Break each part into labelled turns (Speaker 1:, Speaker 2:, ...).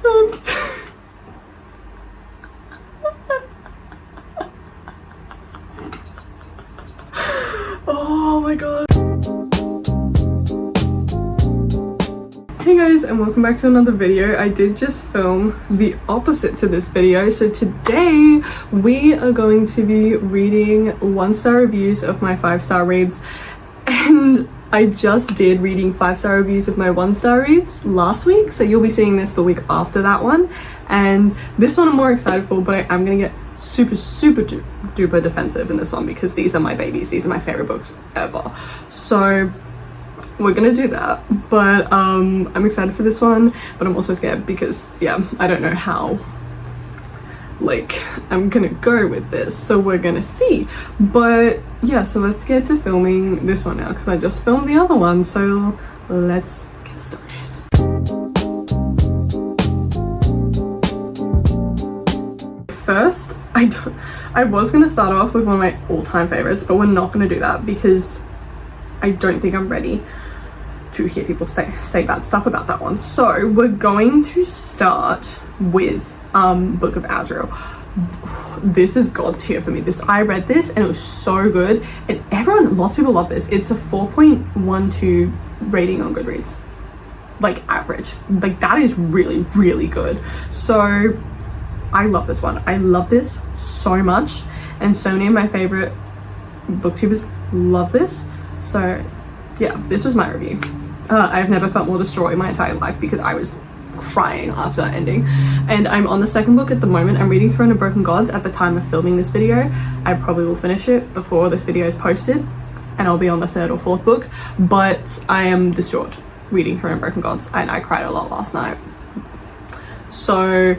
Speaker 1: Oops. Oh my god. Hey guys, and welcome back to another video. I did just film the opposite to this video. So today we are going to be reading 1-star reviews of my 5-star reads, and I just did reading 5-star reviews of my 1-star reads last week, so you'll be seeing this the week after that one. And this one I'm more excited for, but I'm gonna get super duper defensive in this one because these are my babies. These are my favorite books ever. So we're gonna do that, but I'm excited for this one, but I'm also scared because yeah, I don't know how like I'm gonna go with this, so we're gonna see. But yeah, so let's get to filming this one now because I just filmed the other one, so let's get started. First, I was gonna start off with one of my all-time favorites, but we're not gonna do that because I don't think I'm ready to hear people say bad stuff about that one. So we're going to start with Book of Azrael. This is god tier for me. I read this and it was so good, and lots of people love this. It's a 4.12 rating on Goodreads, like average. Like that is really good. So I love this one. I love this so much, and so many of my favorite booktubers love this. So yeah, this was my review. I've never felt more destroyed in my entire life because I was crying after that ending. And I'm on the second book at the moment. I'm reading Throne of Broken Gods at the time of filming this video. I probably will finish it before this video is posted, and I'll be on the third or fourth book, but I am distraught reading Throne of Broken Gods, and I cried a lot last night. So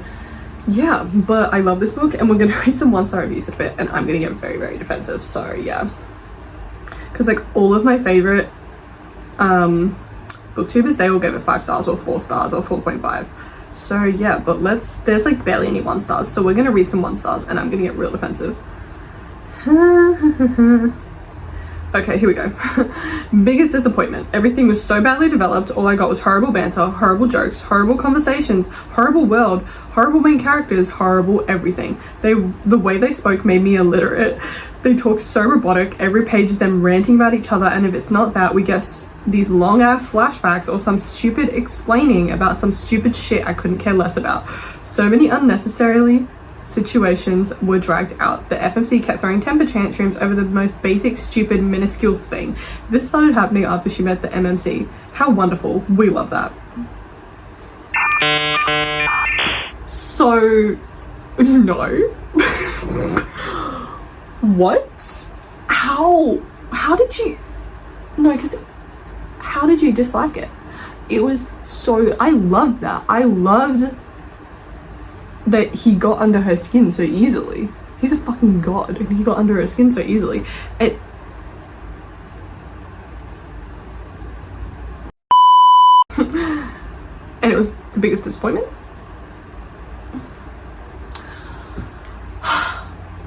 Speaker 1: yeah, but I love this book, and we're gonna read some 1-star reviews of it, and I'm gonna get very defensive. So yeah, because like all of my favorite booktubers, they all gave it 5 stars or 4 stars or 4.5. So yeah, but there's like barely any 1 stars, so we're gonna read some 1 stars, and I'm gonna get real defensive. Okay, here we go. Biggest disappointment. Everything was so badly developed. All I got was horrible banter, horrible jokes, horrible conversations, horrible world, horrible main characters, horrible everything. The way they spoke made me illiterate. They talk so robotic. Every page is them ranting about each other, and if it's not that, we get these long ass flashbacks or some stupid explaining about some stupid shit I couldn't care less about. So many unnecessarily situations were dragged out. The FMC kept throwing temper tantrums over the most basic, stupid, minuscule thing. This started happening after she met the MMC. How wonderful. We love that. So, no. What? How did you... No, because... How did you dislike it? It was so... I loved that. I loved that he got under her skin so easily. He's a fucking god, and he got under her skin so easily. And it was the biggest disappointment.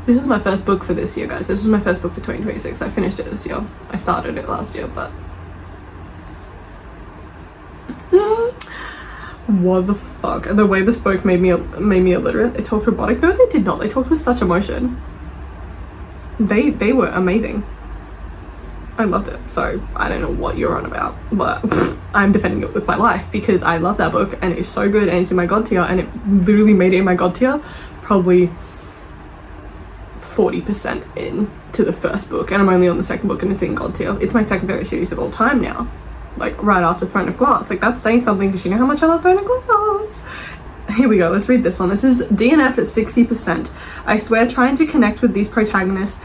Speaker 1: This is my first book for this year, guys. This was my first book for 2026. I finished it this year. I started it last year, but what the fuck? The way this spoke made me illiterate. They talked robotic. No, they did not. They talked with such emotion. They were amazing. I loved it. So I don't know what you're on about, but I'm defending it with my life because I love that book, and it's so good, and it's in my god tier, and it literally made it in my god tier probably 40% in to the first book, and I'm only on the second book, and it's in god tier. It's my second favorite series of all time now, like right after Throne of Glass. Like that's saying something because you know how much I love Throne of Glass. Here we go, let's read this one. This is DNF at 60%. I swear trying to connect with these protagonists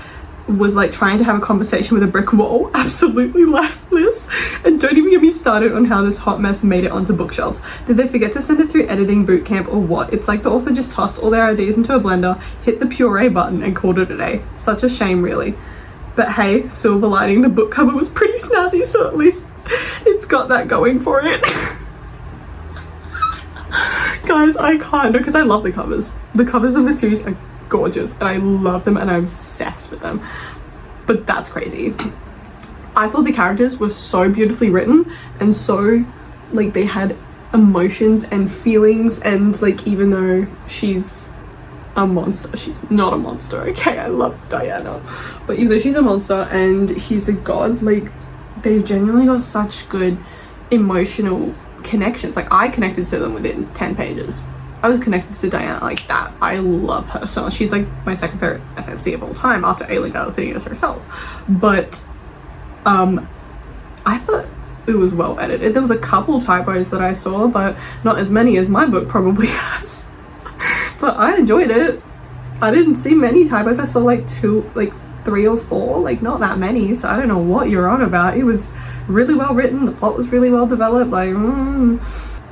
Speaker 1: was like trying to have a conversation with a brick wall. Absolutely lifeless. And don't even get me started on how this hot mess made it onto bookshelves. Did they forget to send it through editing boot camp or what? It's like the author just tossed all their ideas into a blender, hit the puree button, and called it a day. Such a shame, really. But hey, silver lining, the book cover was pretty snazzy, so at least it's got that going for it. Guys, I can't, because I love the covers. The covers of the series are gorgeous, and I love them, and I'm obsessed with them. But that's crazy. I thought the characters were so beautifully written, and so like they had emotions and feelings, and like even though she's a monster, she's not a monster, okay? I love Diana, but even though she's a monster and he's a god, like they've genuinely got such good emotional connections. Like I connected to them within 10 pages. I was connected to Diana like that. I love her so much. She's like my second favorite FMC of all time after Aileen Galathinius herself. But I thought it was well edited. There was a couple typos that I saw, but not as many as my book probably has. But I enjoyed it. I didn't see many typos. I saw like 3 or 4, like not that many. So I don't know what you're on about. It was really well written. The plot was really well developed. Like,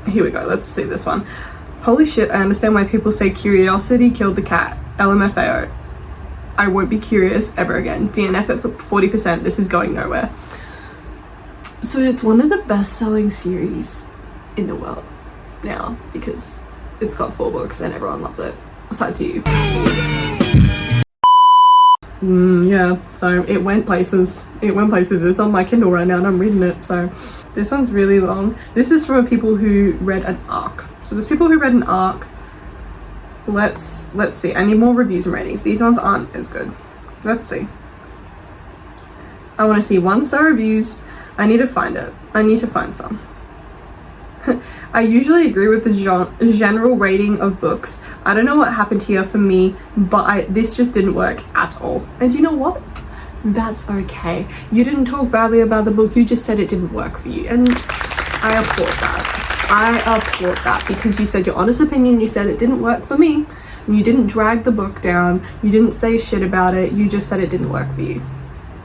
Speaker 1: here we go. Let's see this one. Holy shit, I understand why people say curiosity killed the cat. LMFAO. I won't be curious ever again. DNF it for 40%. This is going nowhere. So it's one of the best-selling series in the world now because it's got 4 books and everyone loves it. Besides you. Yeah, so it went places. It went places. It's on my Kindle right now and I'm reading it. So this one's really long. This is from people who read an arc. So there's people who read an arc. Let's see. I need more reviews and ratings. These ones aren't as good. Let's see. I want to see 1-star reviews. I need to find it. I need to find some. I usually agree with the general rating of books. I don't know what happened here for me, but this just didn't work at all. And you know what? That's okay. You didn't talk badly about the book. You just said it didn't work for you. And I applaud that. I applaud that because you said your honest opinion. You said it didn't work for me. And you didn't drag the book down. You didn't say shit about it. You just said it didn't work for you.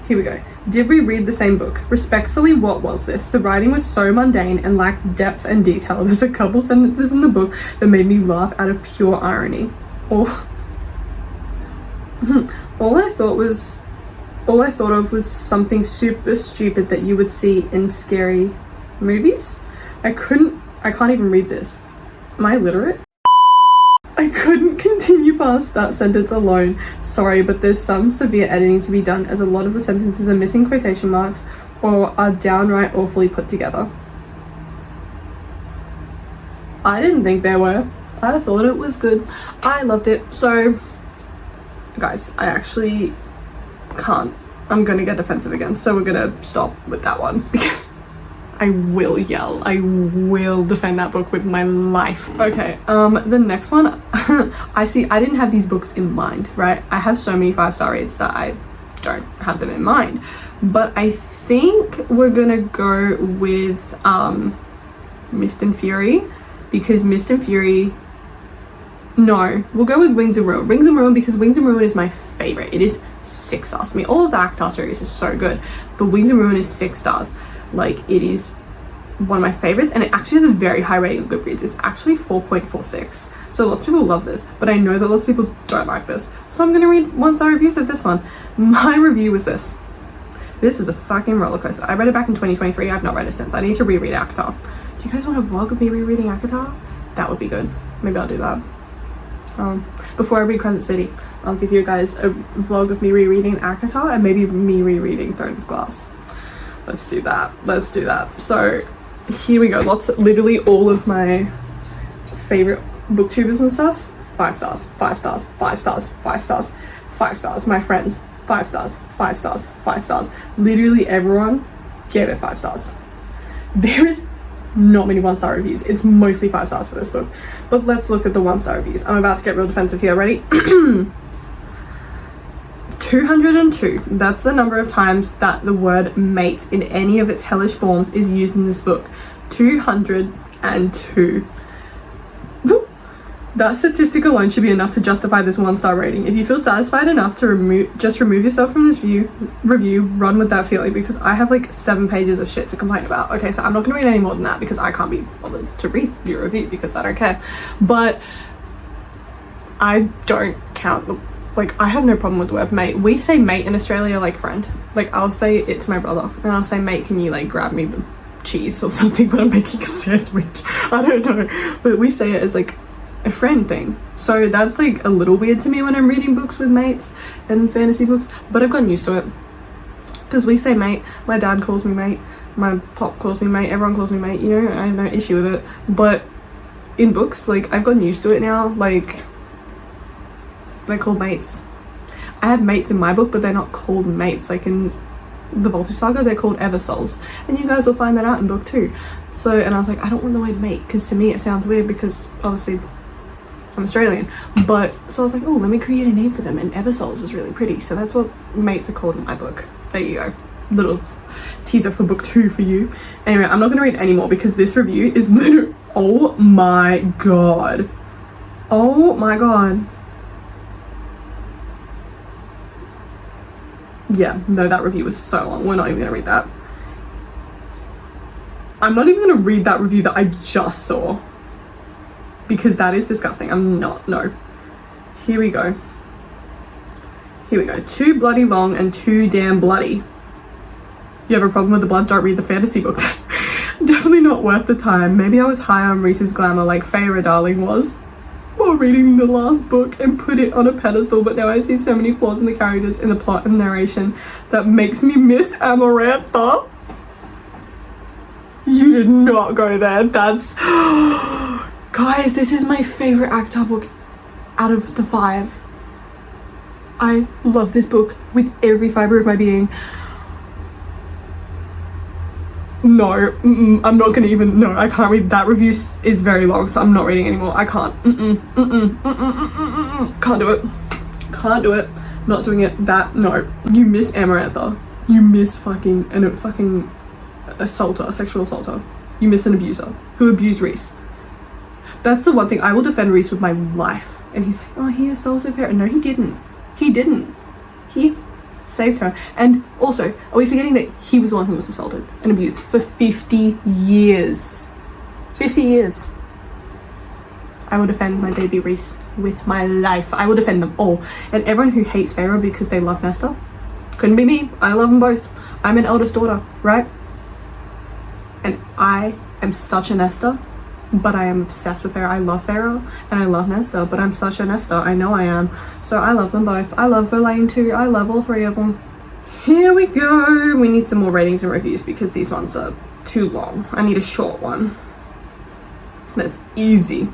Speaker 1: Here we go. Did we read the same book? Respectfully, what was this? The writing was so mundane and lacked depth and detail. There's a couple sentences in the book that made me laugh out of pure irony. All I thought of was something super stupid that you would see in scary movies. I can't even read this. Am I illiterate? I couldn't continue past that sentence alone. Sorry, but there's some severe editing to be done as a lot of the sentences are missing quotation marks or are downright awfully put together. I didn't think there were. I thought it was good. I loved it. So, guys, I actually can't. I'm gonna get defensive again, so we're gonna stop with that one because I will yell. I will defend that book with my life. Okay, the next one, I didn't have these books in mind, right? I have so many 5-star rates that I don't have them in mind. But I think we're gonna go with Mist and Fury because Mist and Fury, no, we'll go with Wings and Ruin. Wings and Ruin because Wings and Ruin is my favorite. It is 6 stars for me. All of the ACOTAR series is so good, but Wings and Ruin is 6 stars. Like, it is one of my favorites, and it actually has a very high rating on Goodreads. It's actually 4.46. So lots of people love this, but I know that lots of people don't like this. So I'm gonna read 1-star reviews of this one. My review was this. This was a fucking roller coaster. I read it back in 2023. I've not read it since. I need to reread ACOTAR. Do you guys want a vlog of me rereading ACOTAR? That would be good. Maybe I'll do that. Before I read Crescent City, I'll give you guys a vlog of me rereading ACOTAR and maybe me rereading Throne of Glass. Let's do that. Let's do that. So here we go. Literally all of my favorite booktubers and stuff. 5 stars, 5 stars, 5 stars, 5 stars, 5 stars. My friends, 5 stars, 5 stars, 5 stars. Literally everyone gave it 5 stars. There is not many 1-star reviews. It's mostly 5 stars for this book. But let's look at the 1-star reviews. I'm about to get real defensive here. Ready? 202. That's the number of times that the word mate in any of its hellish forms is used in this book. 202. That statistic alone should be enough to justify this 1-star rating. If you feel satisfied enough to remove yourself from this review, run with that feeling because I have like 7 pages of shit to complain about. Okay, so I'm not gonna read any more than that because I can't be bothered to read your review because I don't care. But I don't count the, like, I have no problem with the word mate. We say mate in Australia like friend. Like, I'll say it to my brother and I'll say, mate, can you like grab me the cheese or something when I'm making a sandwich? I don't know, but we say it as like a friend thing. So that's like a little weird to me when I'm reading books with mates and fantasy books, but I've gotten used to it because we say mate. My dad calls me mate. My pop calls me mate, everyone calls me mate, you know, I have no issue with it. But in books, like, I've gotten used to it now. Like, they're called mates. I have mates in my book, but they're not called mates. Like in the Voltage Saga, they're called Eversouls, and you guys will find that out in book 2. So, and I was like, I don't want the word mate, because to me it sounds weird, because obviously I'm Australian. But so I was like, oh, let me create a name for them, and Eversouls is really pretty, so that's what mates are called in my book. There you go, little teaser for book 2 for you. Anyway, I'm not gonna read any more because this review is literally, oh my god, oh my god. Yeah, no, that review was so long. We're not even gonna read that. I'm not even gonna read that review that I just saw, because that is disgusting. I'm not, no. Here we go. Here we go. Too bloody long and too damn bloody. You have a problem with the blood? Don't read the fantasy book. Definitely not worth the time. Maybe I was high on Reese's glamour like Feyre Darling was while reading the last book and put it on a pedestal, but now I see so many flaws in the characters, in the plot and narration that makes me miss Amarantha. You did not go there. That's guys, this is my favorite ACOTAR book out of the 5. I love this book with every fiber of my being. No, I'm not gonna even, no, I can't read. That review is very long, so I'm not reading anymore. I can't. Can't do it. Can't do it. Not doing it. That, no. You miss Amarantha. You miss fucking assaulter, a sexual assaulter. You miss an abuser who abused Reese. That's the one thing. I will defend Reese with my life. And he's like, oh, he assaulted her. No, he didn't. He didn't. He saved her. And also, are we forgetting that he was the one who was assaulted and abused for 50 years? 50 years. I will defend my baby Reese with my life. I will defend them all. And everyone who hates Feyre because they love Nesta, couldn't be me. I love them both. I'm an eldest daughter, right? And I am such a Nesta, but I am obsessed with Feyre. I love Feyre and I love Nesta, but I'm such a Nesta. I know I am. So I love them both. I love Verlaine too. I love all 3 of them. Here we go. We need some more ratings and reviews because these ones are too long. I need a short one that's easy.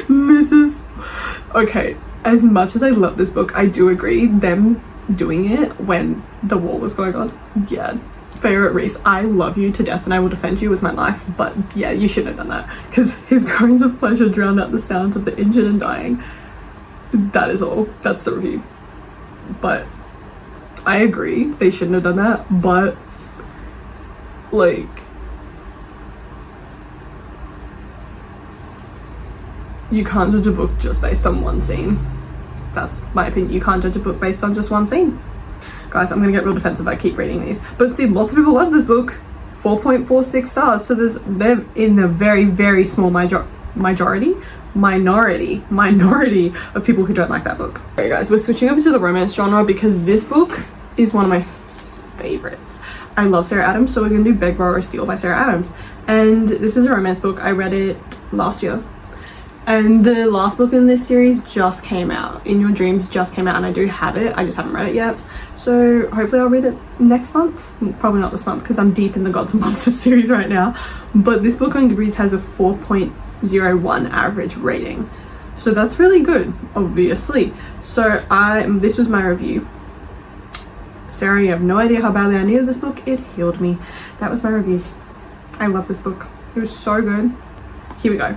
Speaker 1: This is okay. As much as I love this book, I do agree them doing it when the war was going on. Yeah, Feyre Reese, I love you to death and I will defend you with my life, but yeah, you shouldn't have done that because his groans of pleasure drowned out the sounds of the injured and dying. That is all. That's the review. But I agree they shouldn't have done that, but like, you can't judge a book just based on one scene. That's my opinion. You can't judge a book based on just one scene. Guys, I'm gonna get real defensive. I keep reading these, but see, lots of people love this book. 4.46 stars. So they're in the very, very small minority of people who don't like that book. Okay, guys, we're switching over to the romance genre because this book is one of my favorites. I love Sarah Adams, so we're gonna do Beg, Borrow, or Steal by Sarah Adams, and this is a romance book. I read it last year. And the last book in this series just came out. In Your Dreams just came out, and I do have it. I just haven't read it yet. So hopefully I'll read it next month. Probably not this month because I'm deep in the Gods and Monsters series right now. But this book on Goodreads has a 4.01 average rating. So that's really good, obviously. So this was my review. Sarah, you have no idea how badly I needed this book. It healed me. That was my review. I love this book. It was so good. Here we go.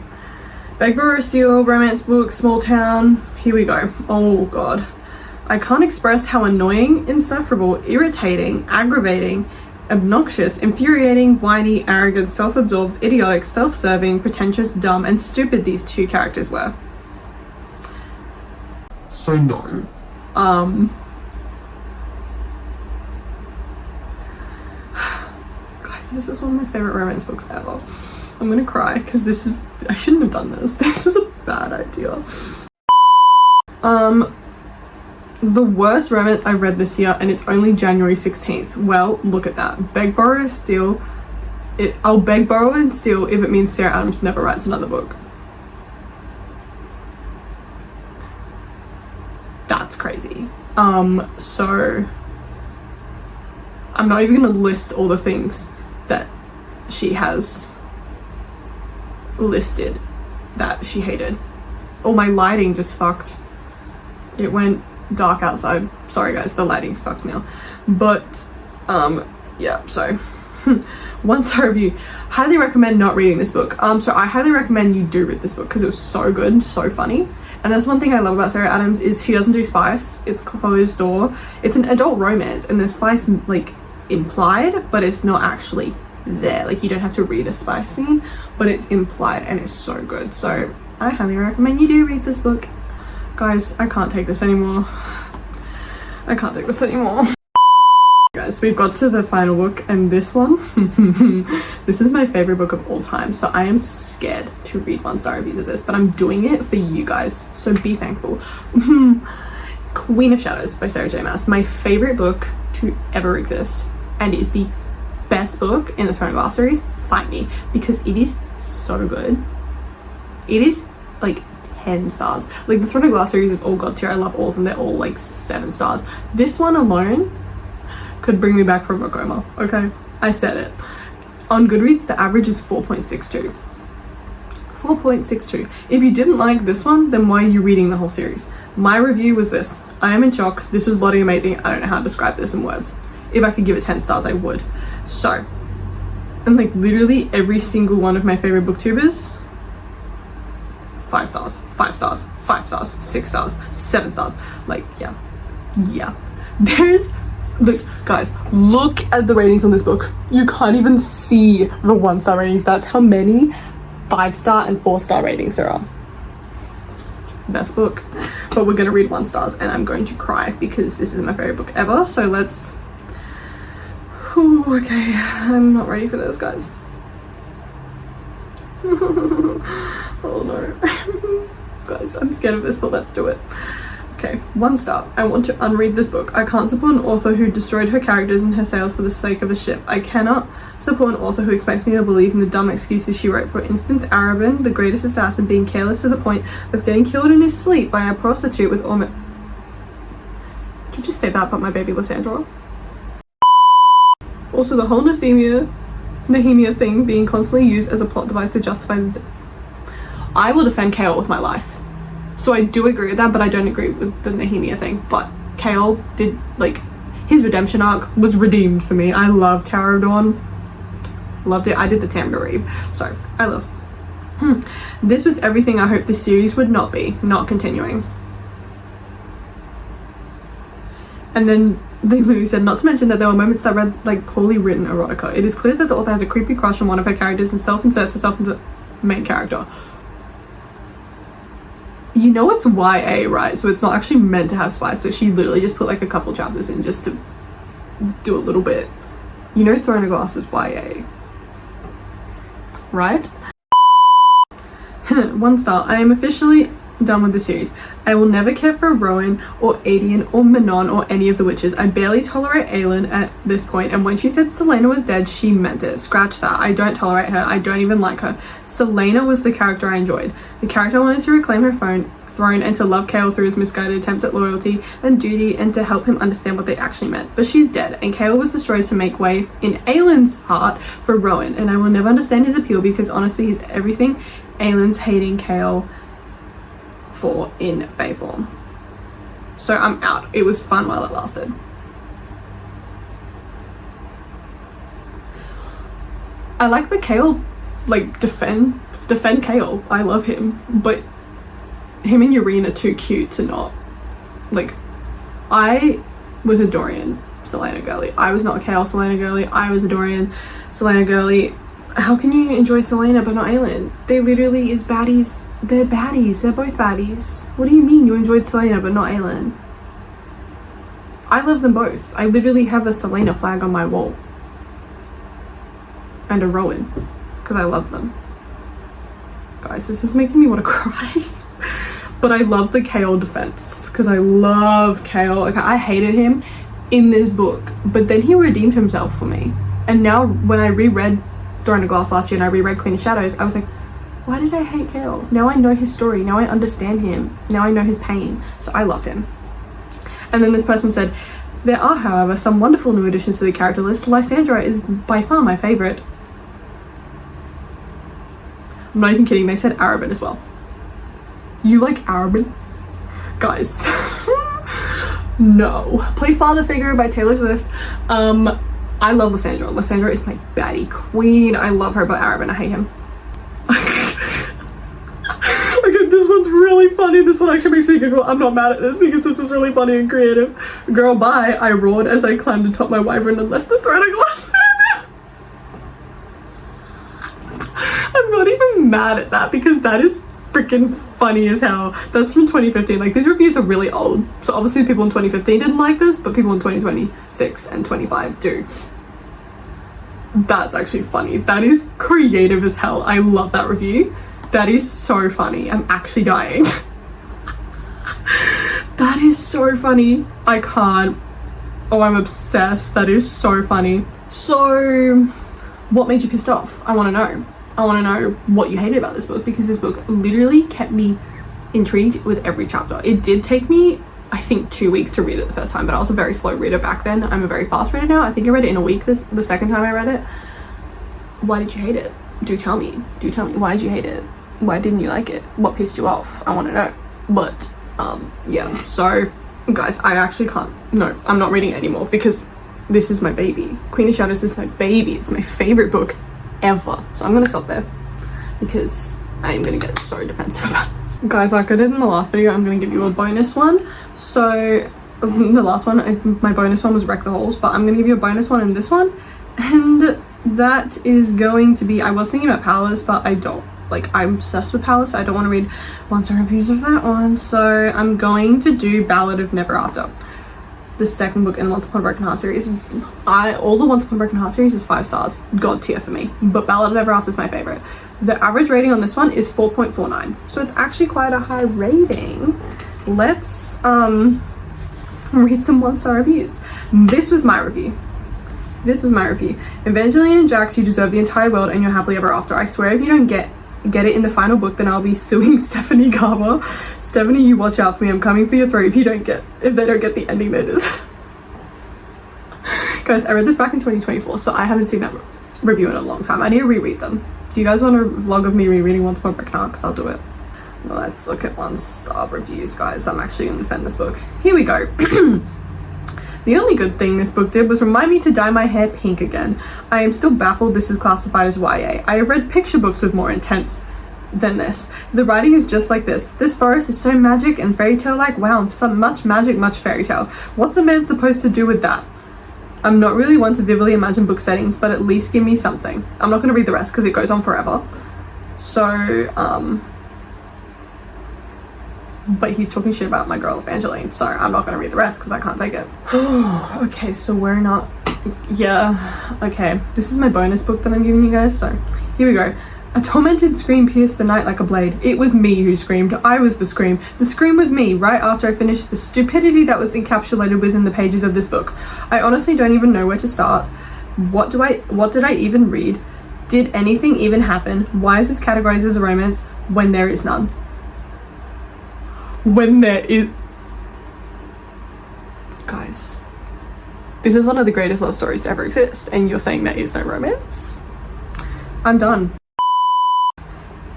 Speaker 1: Beg, Borrow, Steal, romance book, small town. Here we go. Oh god. I can't express how annoying, insufferable, irritating, aggravating, obnoxious, infuriating, whiny, arrogant, self-absorbed, idiotic, self-serving, pretentious, dumb, and stupid these 2 characters were. So no. Guys, this is one of my favorite romance books ever. I'm gonna cry because I shouldn't have done this. This was a bad idea. The worst romance I read this year, and it's only January 16th. Well, look at that. Beg, Borrow, Steal. I'll beg, borrow, and steal if it means Sarah Adams never writes another book. That's crazy. So I'm not even gonna list all the things that she has listed that she hated. Oh, my lighting just fucked. It went dark outside. Sorry guys, the lighting's fucked now. But yeah, so 1-star review. Highly recommend not reading this book. So I highly recommend you do read this book because it was so good, so funny. And that's one thing I love about Sarah Adams is she doesn't do spice. It's closed door. It's an adult romance and there's spice like implied, but it's not actually there. Like, you don't have to read a spice scene, but it's implied and it's so good. So I highly recommend you do read this book. Guys, I can't take this anymore. I can't take this anymore. Guys, we've got to the final book, and this one, this is my favorite book of all time, so I am scared to read 1-star reviews of this, but I'm doing it for you guys, so be thankful. Queen of Shadows by Sarah J Maas, my favorite book to ever exist, and is the best book in the Throne of Glass series. Fight me, because it is so good. It is like 10 stars. Like, the Throne of Glass series is all god tier. I love all of them. They're all like 7 stars. This one alone could bring me back from a coma. Okay, I said it. On Goodreads, the average is 4.62. 4.62. If you didn't like this one, then why are you reading the whole series? My review was this. I am in shock. This was bloody amazing. I don't know how to describe this in words. If I could give it 10 stars, I would. So, and like literally every single one of my favorite booktubers, 5 stars, 5 stars, 5 stars, 6 stars, 7 stars. Like, yeah. There's, look, guys, look at the ratings on this book. You can't even see the 1-star ratings. That's how many 5-star and 4-star ratings there are. Best book. But we're gonna read 1 stars and I'm going to cry because this is my favorite book ever. So let's, okay, I'm not ready for this, guys. Oh no. Guys, I'm scared of this, but let's do it. Okay, 1 star. I want to unread this book. I can't support an author who destroyed her characters and her sails for the sake of a ship. I cannot support an author who expects me to believe in the dumb excuses she wrote. For instance, Arabin, the greatest assassin, being careless to the point of getting killed in his sleep by a prostitute with Did you just say that about my baby Lysandra? Also, the whole Nehemia thing being constantly used as a plot device to justify the... I will defend Chaol with my life. So I do agree with that, but I don't agree with the Nehemia thing. But Chaol did, like, his redemption arc was redeemed for me. I loved Tower of Dawn. Loved it. I did the Tamra Reeve. So, I love. This was everything I hoped this series would not be. Not continuing. And then they literally said, not to mention that there were moments that read like poorly written erotica. It is clear that the author has a creepy crush on one of her characters and self-inserts herself into the main character. You know it's YA, right? So it's not actually meant to have spice. So she literally just put like a couple chapters in just to do a little bit. You know Throne of Glass is YA, right? 1 star. I am officially done with the series. I will never care for Rowan or Adian or Manon or any of the witches. I barely tolerate Aelin at this point, and when she said Selena was dead, she meant it. Scratch that. I don't tolerate her. I don't even like her. Selena was the character I enjoyed. The character I wanted to reclaim her throne and to love Chaol through his misguided attempts at loyalty and duty and to help him understand what they actually meant. But she's dead, and Chaol was destroyed to make way in Aelin's heart for Rowan, and I will never understand his appeal because honestly he's everything Aelin's hating Chaol for in Fae form. So I'm out. It was fun while it lasted. I like the Chaol, like, defend Chaol. I love him, but him and Yrene are too cute to not, like, I was a Dorian Selena girly. I was not a Chaol Selena girly. I was a Dorian Selena girly. How can you enjoy Selena but not Aelin? They literally is baddies. They're baddies. They're both baddies. What do you mean you enjoyed Selena but not Aelin? I love them both. I literally have a Selena flag on my wall. And a Rowan. Because I love them. Guys, this is making me want to cry. But I love the Chaol defense. Because I love Chaol. Okay, I hated him in this book. But then he redeemed himself for me. And now when I reread Throne of Glass last year and I reread Queen of Shadows, I was like, why did I hate Chaol? Now I know his story. Now I understand him. Now I know his pain. So I love him. And then this person said, There are, however, some wonderful new additions to the character list. Lysandra is by far my favourite. I'm not even kidding, they said Arabin as well. You like Arabin? Guys. No. Play Father Figure by Taylor Swift. I love Lysandra. Lysandra is my baddie queen. I love her, but Arabin, I hate him. Okay, this one's really funny. This one actually makes me giggle. I'm not mad at this because this is really funny and creative. Girl, bye. I roared as I climbed atop my wyvern and left the thread of glass. I'm not even mad at that because that is freaking funny as hell. That's from 2015. Like, these reviews are really old. So obviously people in 2015 didn't like this, but people in 2026 and 25 do. That's actually funny. That is creative as hell. I love that review. That is so funny. I'm actually dying. That is so funny. I can't. Oh, I'm obsessed. That is so funny. So, what made you pissed off? I want to know. I want to know what you hated about this book, because this book literally kept me intrigued with every chapter. It did take me, I think, 2 weeks to read it the first time, but I was a very slow reader back then. I'm a very fast reader now. I think I read it in a week the second time I read it. Why did you hate it? Do tell me. Do tell me. Why did you hate it? Why didn't you like it? What pissed you off? I want to know. But, yeah. So, guys, I actually can't. No, I'm not reading it anymore because this is my baby. Queen of Shadows is my baby. It's my favorite book ever. So I'm going to stop there because I'm going to get so defensive about this. Guys, like I did in the last video, I'm going to give you a bonus one. So, the last one, my bonus one was Wreck the Halls, but I'm going to give you a bonus one in this one. And that is going to be, I was thinking about Powerless, but I don't. Like, I'm obsessed with Powerless. I don't want to read one-star reviews of that one. So I'm going to do Ballad of Never After, the second book in the Once Upon a Broken Heart series. All the Once Upon a Broken Heart series is 5 stars. God tier for me. But Ballad of Never After is my favorite. The average rating on this one is 4.49. So it's actually quite a high rating. Let's read some one-star reviews. This was my review. Evangeline and Jax, you deserve the entire world and you're happily ever after. I swear if you don't get it in the final book, then I'll be suing Stephanie Garber. Stephanie, you watch out for me. I'm coming for your throat if they don't get the ending they deserve. Guys, I read this back in 2024, so I haven't seen that review in a long time. I need to reread them. Do you guys want a vlog of me rereading Once Upon a Broken Heart? Because I'll do it. Well, let's look at one-star reviews, guys. I'm actually going to defend this book. Here we go. The only good thing this book did was remind me to dye my hair pink again. I am still baffled this is classified as YA. I have read picture books with more intense than this. The writing is just like this. This forest is so magic and fairy tale like. Wow, so much magic, much fairy tale. What's a man supposed to do with that? I'm not really one to vividly imagine book settings, but at least give me something. I'm not going to read the rest because it goes on forever. So, but he's talking shit about my girl Evangeline, so I'm not gonna read the rest because I can't take it. Okay, so we're not, yeah, okay. This is my bonus book that I'm giving you guys, so here we go. A tormented scream pierced the night like a blade. It was me who screamed. I was the scream. The scream was me, right after I finished the stupidity that was encapsulated within the pages of this book. I honestly don't even know where to start. What did I even read? Did anything even happen? Why is this categorized as a romance when there is none? When there is... Guys, this is one of the greatest love stories to ever exist, and you're saying there is no romance? I'm done.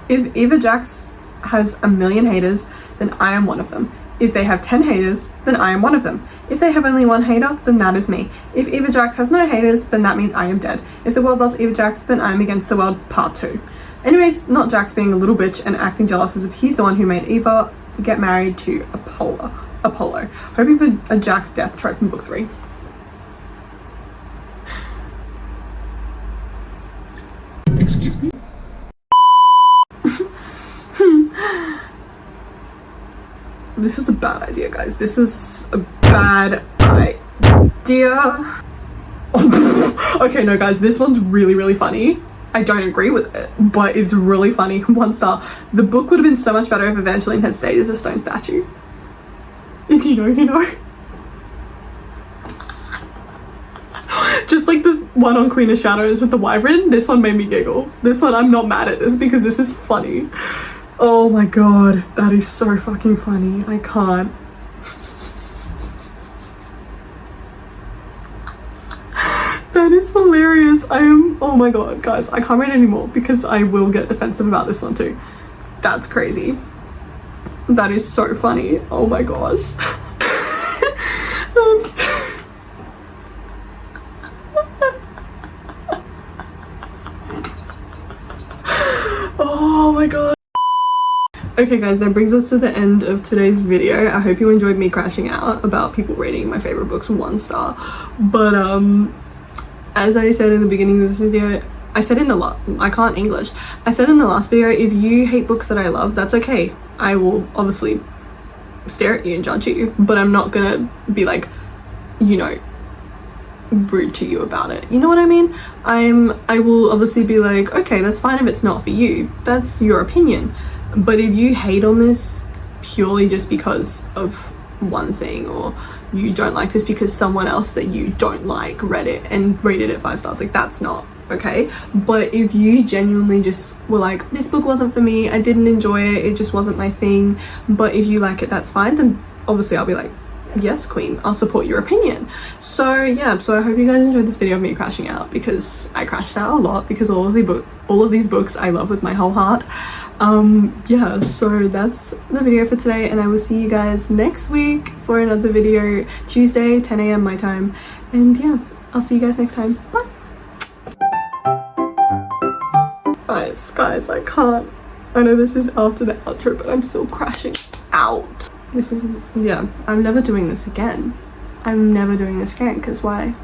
Speaker 1: If Eva Jax has a million haters, then I am one of them. If they have 10 haters, then I am one of them. If they have only one hater, then that is me. If Eva Jax has no haters, then that means I am dead. If the world loves Eva Jax, then I am against the world, part 2. Anyways, not Jax being a little bitch and acting jealous as if he's the one who made Eva get married to Apollo. Hoping for a Jax death trope in book 3.
Speaker 2: Excuse me?
Speaker 1: This was a bad idea, guys. This was a bad idea. Okay, no, guys, this one's really, really funny. I don't agree with it, but it's really funny. 1 star. The book would have been so much better if Evangeline had stayed as a stone statue. If you know, you know. Just like the one on Queen of Shadows with the wyvern, this one made me giggle. This one, I'm not mad at this because this is funny. Oh my god, that is so fucking funny. I can't. I am, oh my god, guys, I can't read anymore because I will get defensive about this one too. That's crazy. That is so funny. Oh my gosh. Oh my god. Okay guys, that brings us to the end of today's video. I hope you enjoyed me crashing out about people rating my favorite books 1 star. But as I said in the beginning of this video, I said in the last video, if you hate books that I love, that's okay. I will obviously stare at you and judge you, but I'm not gonna be like, you know, rude to you about it. You know what I mean? I will obviously be like, okay, that's fine if it's not for you. That's your opinion. But if you hate on this purely just because of one thing, or you don't like this because someone else that you don't like read it and rated it 5 stars, like, that's not okay. But if you genuinely just were like, this book wasn't for me, I didn't enjoy it, it just wasn't my thing, but if you like it, that's fine, then obviously I'll be like, yes queen, I'll support your opinion. So yeah, so I hope you guys enjoyed this video of me crashing out, because I crashed out a lot because all of these books I love with my whole heart. Yeah, so that's the video for today, and I will see you guys next week for another video, Tuesday 10 a.m. my time. And yeah, I'll see you guys next time. Bye. Guys, I can't, I know this is after the outro, but I'm still crashing out. This is, yeah, I'm never doing this again. I'm never doing this again, because why?